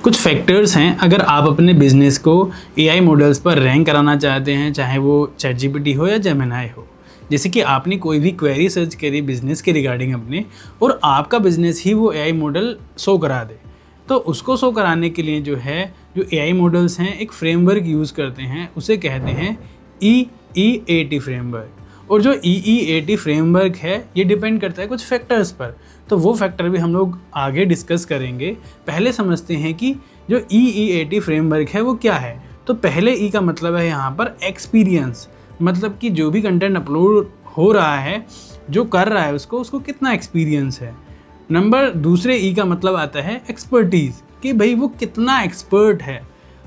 कुछ फैक्टर्स हैं अगर आप अपने बिजनेस को एआई मॉडल्स पर रैंक कराना चाहते हैं, चाहे वो चैटजीपीटी हो या जेमिनाई हो। जैसे कि आपने कोई भी क्वेरी सर्च करी बिजनेस के रिगार्डिंग अपने, और आपका बिजनेस ही वो एआई मॉडल शो करा दे, तो उसको शो कराने के लिए जो एआई मॉडल्स हैं एक फ्रेमवर्क यूज़ करते हैं, उसे कहते हैं EEAT फ्रेमवर्क। और जो EEAT फ्रेमवर्क है ये डिपेंड करता है कुछ फैक्टर्स पर, तो वो फैक्टर भी हम लोग आगे डिस्कस करेंगे। पहले समझते हैं कि जो EEAT फ्रेमवर्क है वो क्या है। तो पहले ई का मतलब है यहाँ पर एक्सपीरियंस, मतलब कि जो भी कंटेंट अपलोड हो रहा है, जो कर रहा है उसको कितना एक्सपीरियंस है। दूसरे ई का मतलब आता है एक्सपर्टीज़, कि भाई वो कितना एक्सपर्ट है।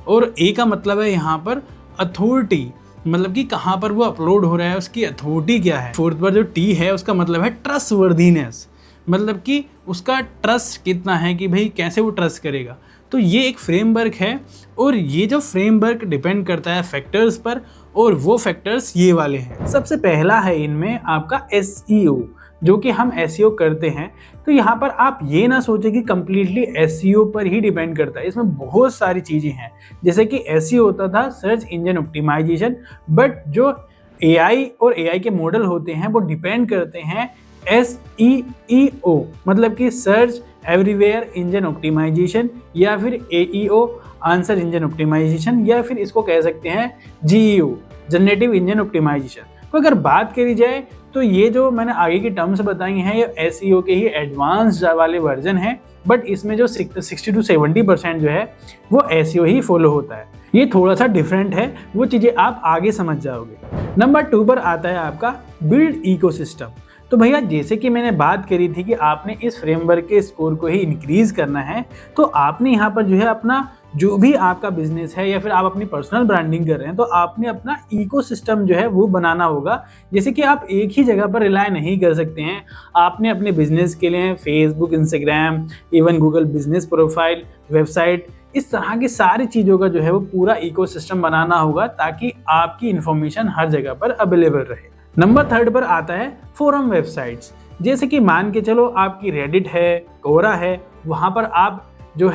और ए का मतलब है यहाँ पर अथॉरिटी, मतलब कि कहाँ पर वो अपलोड हो रहा है, उसकी अथॉरिटी क्या है। फोर्थ पर जो टी है उसका मतलब है ट्रस्टवर्दीनेस, मतलब कि उसका ट्रस्ट कितना है, कि भाई कैसे वो ट्रस्ट करेगा। तो ये एक फ्रेमवर्क है, और ये जो फ्रेमवर्क डिपेंड करता है फैक्टर्स पर, और वो फैक्टर्स ये वाले हैं। सबसे पहला है इनमें आपका SEO, जो कि हम SEO करते हैं। तो यहाँ पर आप ये ना सोचें कि कम्प्लीटली SEO पर ही डिपेंड करता है, इसमें बहुत सारी चीज़ें हैं। जैसे कि SEO होता था सर्च इंजन ऑप्टिमाइजेशन, बट जो AI और AI के मॉडल होते हैं वो डिपेंड करते हैं SEEO, मतलब कि सर्च एवरीवेयर इंजन ऑप्टिमाइजेशन, या फिर AEO आंसर इंजन ऑप्टिमाइजेशन, या फिर इसको कह सकते हैं GEO जनरेटिव इंजन ऑप्टिमाइजेशन। तो अगर बात करी जाए तो ये जो मैंने आगे की टर्म्स बताई हैं ये SEO के ही एडवांस्ड वाले वर्जन है, बट इसमें जो 60 to 70% जो है वो SEO ही फॉलो होता है। ये थोड़ा सा डिफरेंट है, वो चीज़ें आप आगे समझ जाओगे। नंबर 2 पर आता है आपका बिल्ड इकोसिस्टम। तो भैया जैसे कि मैंने बात करी थी कि आपने इस फ्रेमवर्क के स्कोर को ही इंक्रीज करना है, तो आपने यहाँ पर जो है अपना जो भी आपका बिजनेस है या फिर आप अपनी पर्सनल ब्रांडिंग कर रहे हैं, तो आपने अपना इकोसिस्टम जो है वो बनाना होगा। जैसे कि आप एक ही जगह पर रिलाय नहीं कर सकते हैं, आपने अपने बिजनेस के लिए Facebook, Instagram, even Google business profile, website, इस तरह की सारी चीज़ों का जो है वो पूरा इकोसिस्टम बनाना होगा, ताकि आपकी इंफॉर्मेशन हर जगह पर अवेलेबल रहे। नंबर 3 पर आता है फोरम वेबसाइट्स। जैसे कि मान के चलो आपकी रेडिट है, कोरा है, वहाँ पर आप जो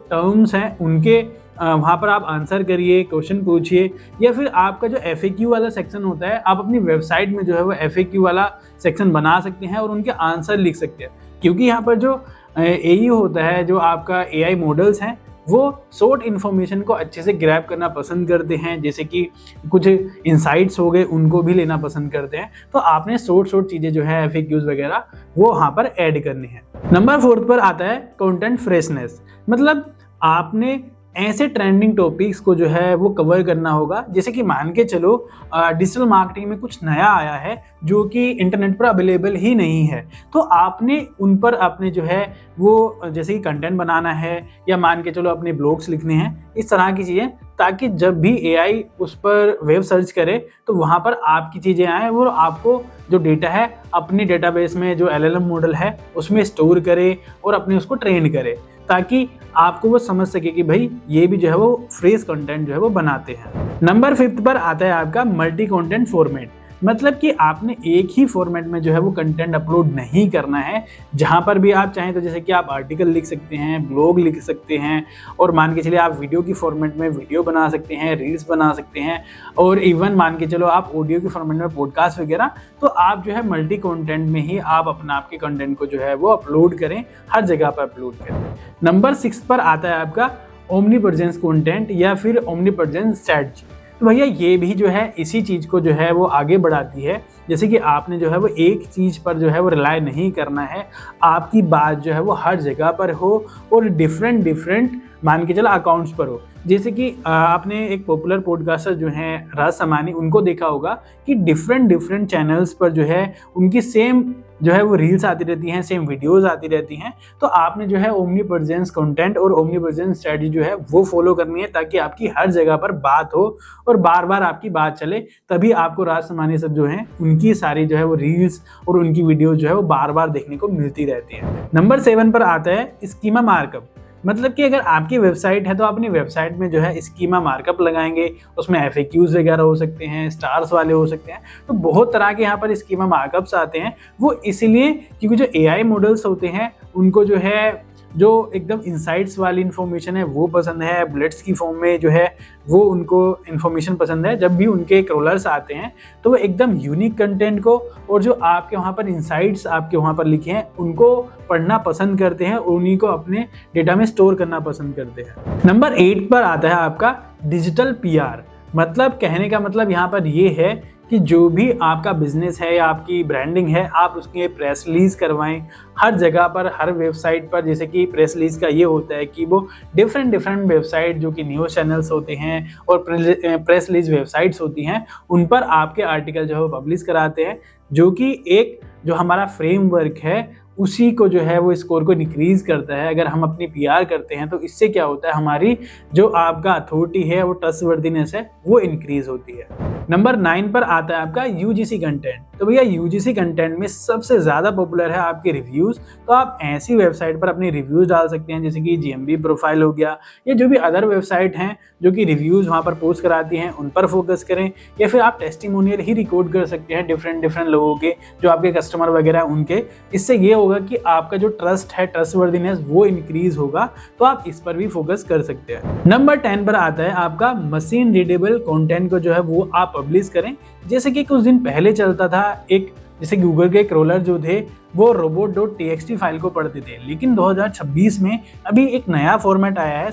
टर्म्स हैं उनके वहाँ पर आप आंसर करिए, क्वेश्चन पूछिए, या फिर आपका जो FAQ वाला सेक्शन होता है, आप अपनी वेबसाइट में जो है वो FAQ वाला सेक्शन बना सकते हैं और उनके आंसर लिख सकते हैं। क्योंकि यहाँ पर जो AE होता है, जो आपका AI मॉडल्स हैं, वो शॉर्ट इन्फॉर्मेशन को अच्छे से ग्रैब करना पसंद करते हैं। जैसे कि कुछ इंसाइट्स हो गए उनको भी लेना पसंद करते हैं, तो आपने शॉर्ट चीज़ें जो है FAQs वगैरह वो वहाँ पर ऐड करनी है। नंबर 4 पर आता है कंटेंट फ्रेशनेस, मतलब आपने ऐसे ट्रेंडिंग टॉपिक्स को जो है वो कवर करना होगा। जैसे कि मान के चलो डिजिटल मार्केटिंग में कुछ नया आया है जो कि इंटरनेट पर अवेलेबल ही नहीं है, तो आपने उन पर अपने जो है वो जैसे कि कंटेंट बनाना है, या मान के चलो अपने ब्लॉग्स लिखने हैं, इस तरह की चीज़ें, ताकि जब भी AI उस पर वेब सर्च करे तो वहाँ पर आपकी चीज़ें आएँ, और आपको जो डेटा है अपने डेटाबेस में जो LLM मॉडल है उसमें स्टोर करे और अपने उसको ट्रेन करे, ताकि आपको वो समझ सके कि भाई ये भी जो है वो फ्रेश कंटेंट जो है वो बनाते हैं। नंबर 5 पर आता है आपका मल्टी कंटेंट फॉर्मेट, मतलब कि आपने एक ही फॉर्मेट में जो है वो कंटेंट अपलोड नहीं करना है। जहाँ पर भी आप चाहें, तो जैसे कि आप आर्टिकल लिख सकते हैं, ब्लॉग लिख सकते हैं, और मान के चलिए आप वीडियो की फॉर्मेट में वीडियो बना सकते हैं, रील्स बना सकते हैं, और इवन मान के चलो आप ऑडियो की फॉर्मेट में पॉडकास्ट वगैरह। तो आप जो है मल्टी कंटेंट में ही आप अपना आपके कंटेंट को जो है वो अपलोड करें, हर जगह पर अपलोड करें। नंबर 6 पर आता है आपका ओमनीप्रेजेंस कंटेंट, या फिर ओमनीप्रेजेंस स्ट्रेटजी। तो भैया ये भी जो है इसी चीज़ को जो है वो आगे बढ़ाती है। जैसे कि आपने जो है वो एक चीज़ पर जो है वो रिलाय नहीं करना है, आपकी बात जो है वो हर जगह पर हो, और डिफरेंट मान के चलो अकाउंट्स पर हो। जैसे कि आपने एक पॉपुलर पॉडकास्टर जो हैं राज समानी, उनको देखा होगा कि डिफरेंट चैनल्स पर जो है उनकी सेम जो है वो रील्स आती रहती हैं, सेम वीडियोस आती रहती हैं। तो आपने जो है ओमनीप्रेजेंस कंटेंट और ओमनीप्रेजेंस स्ट्रेटजी जो है वो फॉलो करनी है, ताकि आपकी हर जगह पर बात हो और बार बार आपकी बात चले। तभी आपको राज समानी सब जो हैं उनकी सारी जो है वो रील्स और उनकी वीडियोस जो है वो बार बार देखने को मिलती रहती है। नंबर 7 पर आता है स्कीमा मार्कअप, मतलब कि अगर आपकी वेबसाइट है तो अपनी वेबसाइट में जो है स्कीमा मार्कअप लगाएंगे, उसमें FAQs वगैरह हो सकते हैं, स्टार्स वाले हो सकते हैं। तो बहुत तरह के यहाँ पर स्कीमा मार्कअप्स आते हैं। वो इसलिए क्योंकि जो AI मॉडल्स होते हैं उनको जो है जो एकदम इंसाइट्स वाली इन्फॉर्मेशन है वो पसंद है, बुलेट्स की फॉर्म में जो है वो उनको इन्फॉर्मेशन पसंद है, जब भी उनके क्रॉलर्स आते हैं तो वो एकदम यूनिक कंटेंट को और जो आपके वहाँ पर इंसाइट्स आपके वहाँ पर लिखे हैं उनको पढ़ना पसंद करते हैं और उन्हीं को अपने डेटा में स्टोर करना पसंद करते हैं। नंबर 8 पर आता है आपका डिजिटल पीआर। मतलब कहने का मतलब यहाँ पर ये है कि जो भी आपका बिजनेस है या आपकी ब्रांडिंग है, आप उसकी प्रेस रिलीज करवाएं हर जगह पर, हर वेबसाइट पर। जैसे कि प्रेस रिलीज का ये होता है कि वो डिफरेंट वेबसाइट जो कि न्यूज़ चैनल्स होते हैं और प्रेस रिलीज वेबसाइट्स होती हैं, उन पर आपके आर्टिकल जो है वो पब्लिश कराते हैं, जो कि एक जो हमारा फ्रेमवर्क है उसी को जो है वो स्कोर को इंक्रीज करता है। अगर हम अपनी पीआर करते हैं तो इससे क्या होता है, हमारी जो आपका अथॉरिटी है वो ट्रस्टवर्दीनेस है वो इंक्रीज होती है। नंबर 9 पर आता है आपका यूजीसी कंटेंट। तो भैया यूजीसी कंटेंट में सबसे ज़्यादा पॉपुलर है आपके रिव्यूज़। तो आप ऐसी वेबसाइट पर अपने रिव्यूज़ डाल सकते हैं जैसे कि जीएमबी प्रोफाइल हो गया, या जो भी अदर वेबसाइट हैं जो कि रिव्यूज़ वहाँ पर पोस्ट कराती हैं उन पर फोकस करें, या फिर आप टेस्टिमोनियल ही रिकॉर्ड कर सकते हैं डिफरेंट लोगों के, जो आपके कस्टमर वगैरह उनके। इससे ये होगा कि आपका जो ट्रस्ट है, ट्रस्टवर्दीनेस वो इंक्रीज होगा। तो आप इस पर भी फोकस कर सकते हैं। नंबर 10 पर आता है आपका मशीन रीडेबल कंटेंट को जो है वो आप पब्लिश करें। जैसे कि कुछ दिन पहले चलता था एक, जैसे गूगल के क्रॉलर जो थे वो robot.txt फाइल को पढ़ते थे, लेकिन 2026 में अभी एक नया फॉर्मेट आया है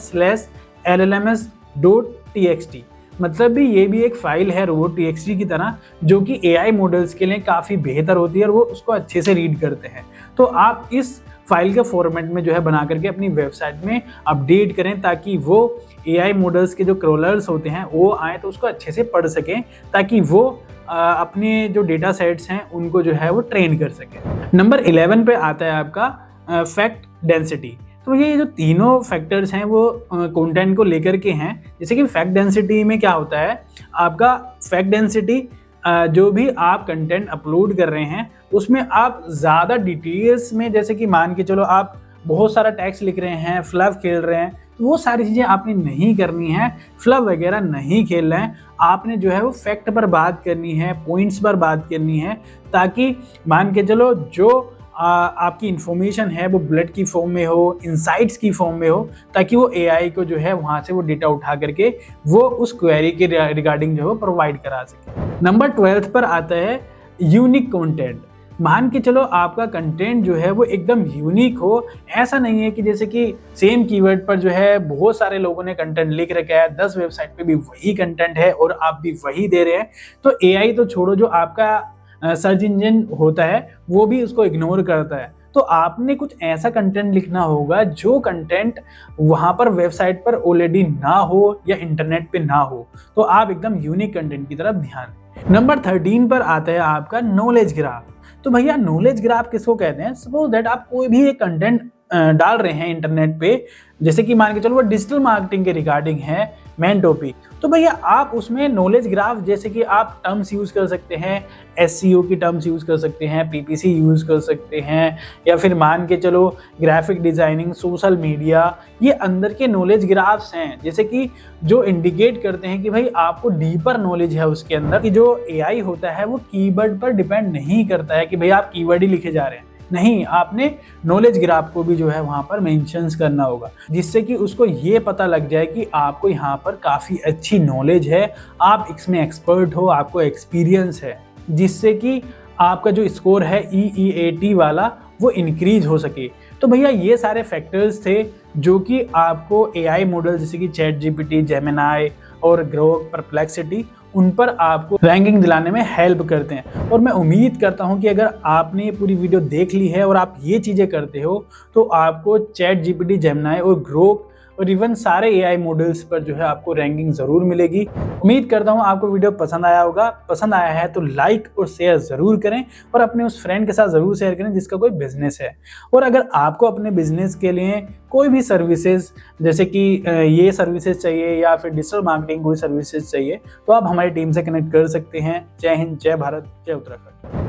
/llms.txt। मतलब भी ये भी एक फाइल है robot.txt की तरह, जो कि AI मॉडल्स के लिए काफ़ी बेहतर होती है और वो उसको अच्छे से रीड करते हैं। तो आप इस फाइल के फॉर्मेट में जो है बना करके अपनी वेबसाइट में अपडेट करें, ताकि वो AI मॉडल्स के जो क्रॉलर्स होते हैं वो आए तो उसको अच्छे से पढ़ सकें, ताकि वो अपने जो डेटा सेट्स हैं उनको जो है वो ट्रेन कर सकें। नंबर 11 पे आता है आपका फैक्ट डेंसिटी। तो ये जो तीनों फैक्टर्स हैं वो कंटेंट को लेकर के हैं। जैसे कि फैक्ट डेंसिटी में क्या होता है, आपका फैक्ट डेंसिटी जो भी आप कंटेंट अपलोड कर रहे हैं उसमें आप ज़्यादा डिटेल्स में, जैसे कि मान के चलो आप बहुत सारा टेक्स्ट लिख रहे हैं, फ्लफ खेल रहे हैं, तो वो सारी चीज़ें आपने नहीं करनी है। फ्लफ वगैरह नहीं खेलना है, आपने जो है वो फैक्ट पर बात करनी है, पॉइंट्स पर बात करनी है, ताकि मान के चलो जो आपकी इन्फॉर्मेशन है वो बुलेट की फॉर्म में हो, इंसाइट्स की फॉर्म में हो, ताकि वो AI को जो है वहाँ से वो डेटा उठा करके वो उस क्वेरी के रिगार्डिंग जो है प्रोवाइड करा सके। नंबर 12 पर आता है यूनिक कंटेंट। मान के चलो आपका कंटेंट जो है वो एकदम यूनिक हो। ऐसा नहीं है कि जैसे कि सेम कीवर्ड पर जो है बहुत सारे लोगों ने कंटेंट लिख रखा है, 10 वेबसाइट पे भी वही कंटेंट है और आप भी वही दे रहे हैं, तो AI तो छोड़ो, जो आपका सर्च इंजन होता है वो भी उसको इग्नोर करता है। तो आपने कुछ ऐसा कंटेंट लिखना होगा जो कंटेंट वहाँ पर वेबसाइट पर ऑलरेडी ना हो या इंटरनेट पे ना हो। तो आप एकदम यूनिक कंटेंट की तरफ ध्यान दें। नंबर 13 पर आता है आपका नॉलेज ग्राफ। तो भैया नॉलेज ग्राफ किसको कहते हैं? सपोज दैट आप कोई भी एक कंटेंट डाल रहे हैं इंटरनेट पे, जैसे कि मान के चलो वो डिजिटल मार्केटिंग के रिगार्डिंग है मेन टॉपिक, तो भैया आप उसमें नॉलेज ग्राफ, जैसे कि आप टर्म्स यूज़ कर सकते हैं, SEO की टर्म्स यूज़ कर सकते हैं, PPC यूज़ कर सकते हैं, या फिर मान के चलो ग्राफिक डिज़ाइनिंग, सोशल मीडिया, ये अंदर के नॉलेज ग्राफ्स हैं, जैसे कि जो इंडिकेट करते हैं कि भाई आपको डीपर नॉलेज है उसके अंदर। कि जो AI होता है वो कीवर्ड पर डिपेंड नहीं करता है कि भाई आप कीवर्ड ही लिखे जा रहे हैं, नहीं, आपने नॉलेज ग्राफ को भी जो है वहाँ पर मेंशंस करना होगा, जिससे कि उसको ये पता लग जाए कि आपको यहाँ पर काफ़ी अच्छी नॉलेज है, आप इसमें एक्सपर्ट हो, आपको एक्सपीरियंस है, जिससे कि आपका जो स्कोर है EEAT वाला वो इंक्रीज हो सके। तो भैया ये सारे फैक्टर्स थे जो कि आपको AI मॉडल जैसे कि ChatGPT, जेमिनी और ग्रोक, परप्लेक्सिटी, उन पर आपको रैंकिंग दिलाने में हेल्प करते हैं। और मैं उम्मीद करता हूं कि अगर आपने ये पूरी वीडियो देख ली है और आप ये चीज़ें करते हो तो आपको ChatGPT, जेमिनी और ग्रोक और इवन सारे AI मॉडल्स पर जो है आपको रैंकिंग ज़रूर मिलेगी। उम्मीद करता हूँ आपको वीडियो पसंद आया होगा। पसंद आया है तो लाइक और शेयर ज़रूर करें और अपने उस फ्रेंड के साथ ज़रूर शेयर करें जिसका कोई बिजनेस है। और अगर आपको अपने बिजनेस के लिए कोई भी सर्विसेज, जैसे कि ये सर्विसेज चाहिए या फिर डिजिटल मार्केटिंग कोई सर्विसेज चाहिए, तो आप हमारी टीम से कनेक्ट कर सकते हैं। जय हिंद, जय भारत, जय उत्तराखंड।